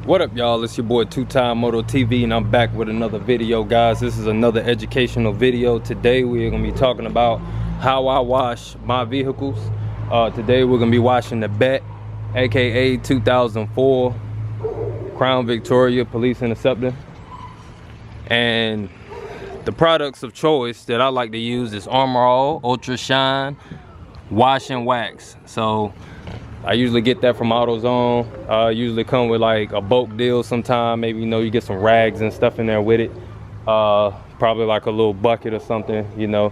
What up, y'all? It's your boy two-time Moto TV, and I'm back with another video, guys. This is another educational video. Today we're gonna be talking about how I wash my vehicles. Today we're gonna be washing the Bet, aka 2004 Crown Victoria Police Interceptor. And the products of choice that I like to use is Armor All Ultra Shine Wash and Wax. So I usually get that from AutoZone. Usually come with like a bulk deal sometime. Maybe, you know, you get some rags and stuff in there with it. Probably like a little bucket or something, you know.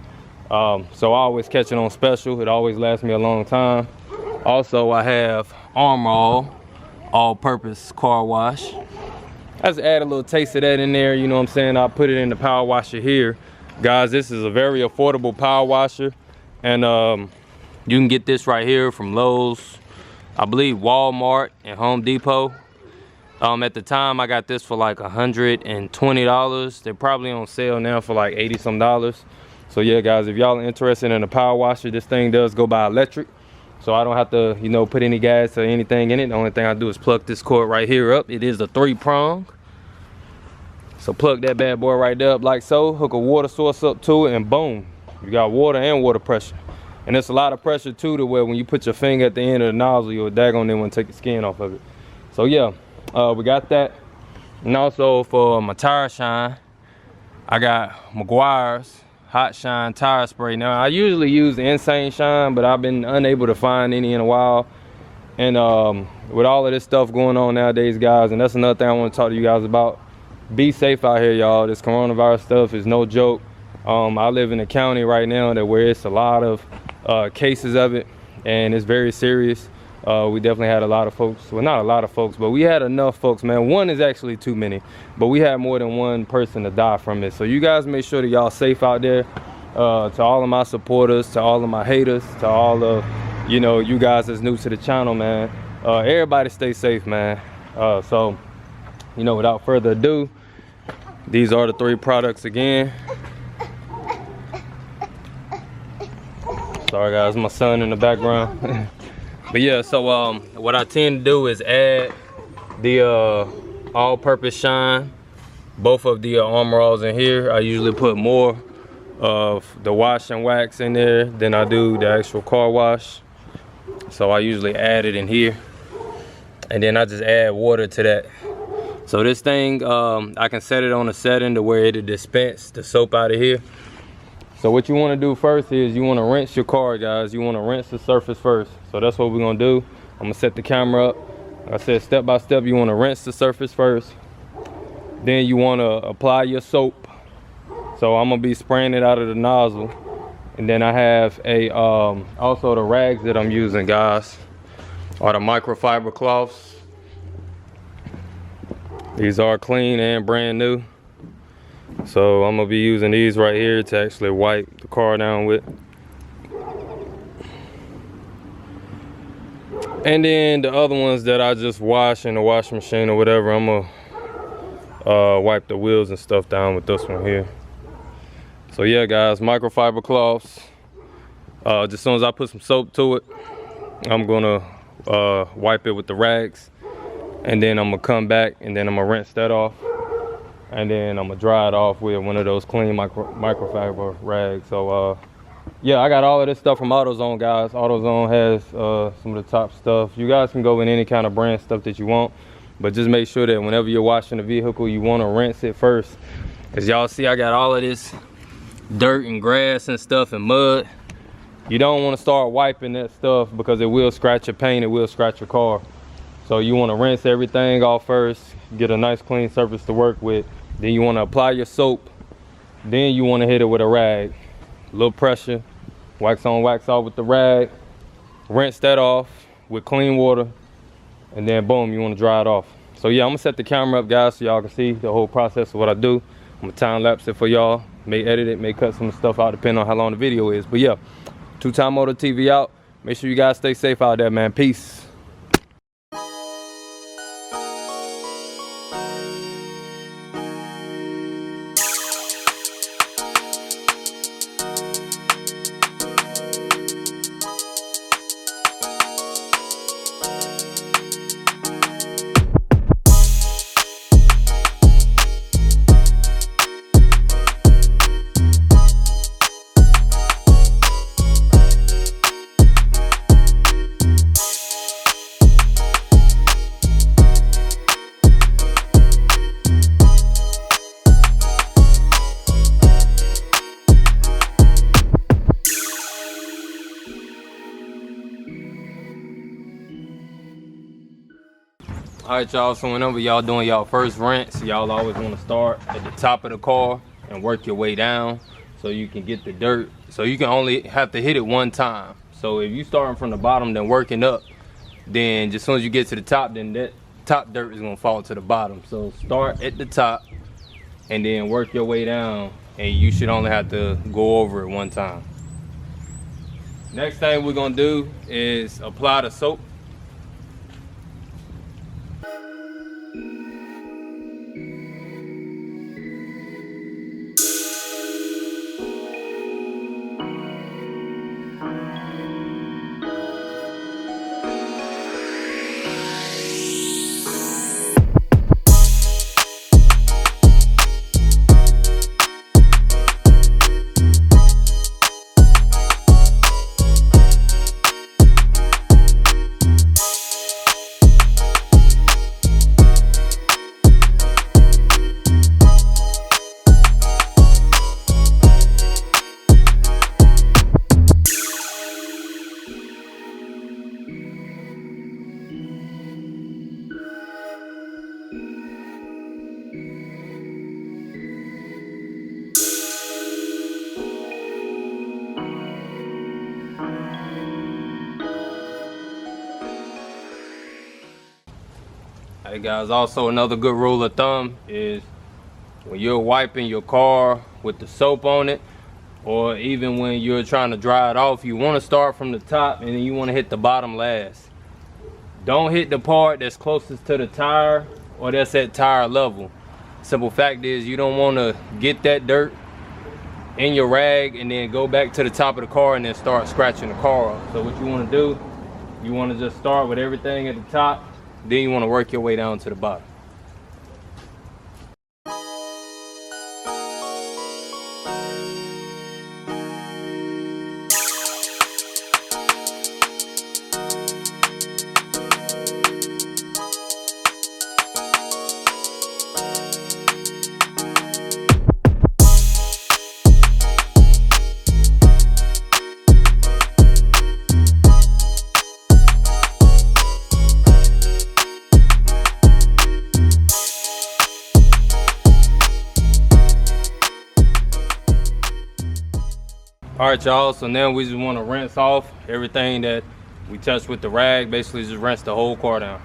So I always catch it on special. It always lasts me a long time. Also, I have Armor All-Purpose Car Wash. I just add a little taste of that in there, you know what I'm saying? I'll put it in the power washer here. Guys, this is a very affordable power washer. And you can get this right here from Lowe's, I believe Walmart and Home Depot. At the time I got this for like $120. They're probably on sale now for like 80 some dollars. So yeah, guys, if y'all are interested in a power washer, this thing does go by electric. So I don't have to, you know, put any gas or anything in it. The only thing I do is plug this cord right here up. It is a 3-prong. So plug that bad boy right there up like so. Hook a water source up to it and boom. You got water and water pressure. And it's a lot of pressure too, to where when you put your finger at the end of the nozzle, you'll daggone then want to take the skin off of it. So yeah, we got that. And also for my tire shine, I got Meguiar's Hot Shine tire spray. Now I usually use the Insane Shine, but I've been unable to find any in a while. And with all of this stuff going on nowadays, guys, and that's another thing I want to talk to you guys about. Be safe out here, y'all. This coronavirus stuff is no joke. I live in a county right now that where it's a lot of cases of it, and it's very serious. We definitely had a lot of folks, well, not a lot of folks, but we had enough folks, man. One is actually too many, but we had more than one person to die from it. So you guys make sure that y'all safe out there. To all of my supporters, to all of my haters, to all of, you know, you guys that's new to the channel, man, everybody stay safe, man. So, you know, without further ado, these are the 3 products again. Sorry guys, my son in the background. But yeah, so what I tend to do is add the all-purpose shine, both of the Armor Alls in here. I usually put more of the wash and wax in there than I do the actual car wash. So I usually add it in here, and then I just add water to that. So this thing, I can set it on a setting to where it'll dispense the soap out of here. So what you want to do first is you want to rinse your car, guys. You want to rinse the surface first. So that's what we're going to do. I'm going to set the camera up. Like I said, step by step, you want to rinse the surface first. Then you want to apply your soap. So I'm going to be spraying it out of the nozzle. And then I have a also the rags that I'm using, guys, are the microfiber cloths. These are clean and brand new. So I'm gonna be using these right here to actually wipe the car down with. And then the other ones that I just wash in the washing machine or whatever, I'm gonna wipe the wheels and stuff down with this one here. So yeah, guys, microfiber cloths. Just as soon as I put some soap to it, I'm gonna wipe it with the rags. And then I'm gonna come back and then I'm gonna rinse that off. And then I'm gonna dry it off with one of those clean microfiber rags. So yeah, I got all of this stuff from AutoZone, guys. AutoZone has some of the top stuff. You guys can go with any kind of brand stuff that you want, but just make sure that whenever you're washing the vehicle, you want to rinse it first. As y'all see, I got all of this dirt and grass and stuff and mud. You don't want to start wiping that stuff because it will scratch your paint, it will scratch your car. So you want to rinse everything off first, get a nice clean surface to work with. Then you want to apply your soap. Then you want to hit it with a rag. A little pressure, wax on, wax off with the rag. Rinse that off with clean water. And then boom, you want to dry it off. So yeah, I'm going to set the camera up, guys, so y'all can see the whole process of what I do. I'm going to time lapse it for y'all. May edit it, may cut some stuff out depending on how long the video is. But yeah, two-time Moto TV out. Make sure you guys stay safe out there, man. Peace. All right, y'all, so whenever y'all doing y'all first rinse, y'all always want to start at the top of the car and work your way down so you can get the dirt. So you can only have to hit it one time. So if you starting from the bottom then working up, then just as soon as you get to the top, then that top dirt is gonna fall to the bottom. So start at the top and then work your way down, and you should only have to go over it one time. Next thing we're gonna do is apply the soap. Hey guys, also another good rule of thumb is when you're wiping your car with the soap on it, or even when you're trying to dry it off, you want to start from the top and then you want to hit the bottom last. Don't hit the part that's closest to the tire or that's at tire level. Simple fact is you don't want to get that dirt in your rag and then go back to the top of the car and then start scratching the car up. So what you want to do, you want to just start with everything at the top, then you want to work your way down to the bottom. All right, y'all, so now we just want to rinse off everything that we touched with the rag. Basically just rinse the whole car down.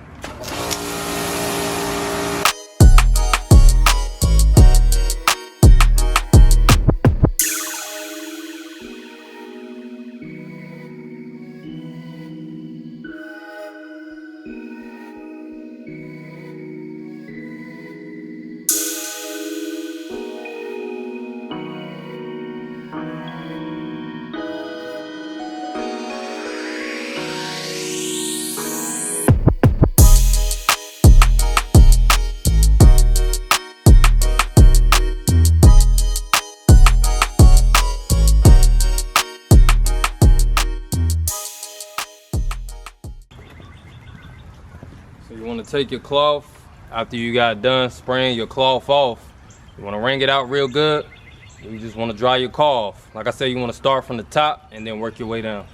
So you want to take your cloth, after you got done spraying your cloth off, you want to wring it out real good. You just want to dry your car off. Like I said, you want to start from the top and then work your way down.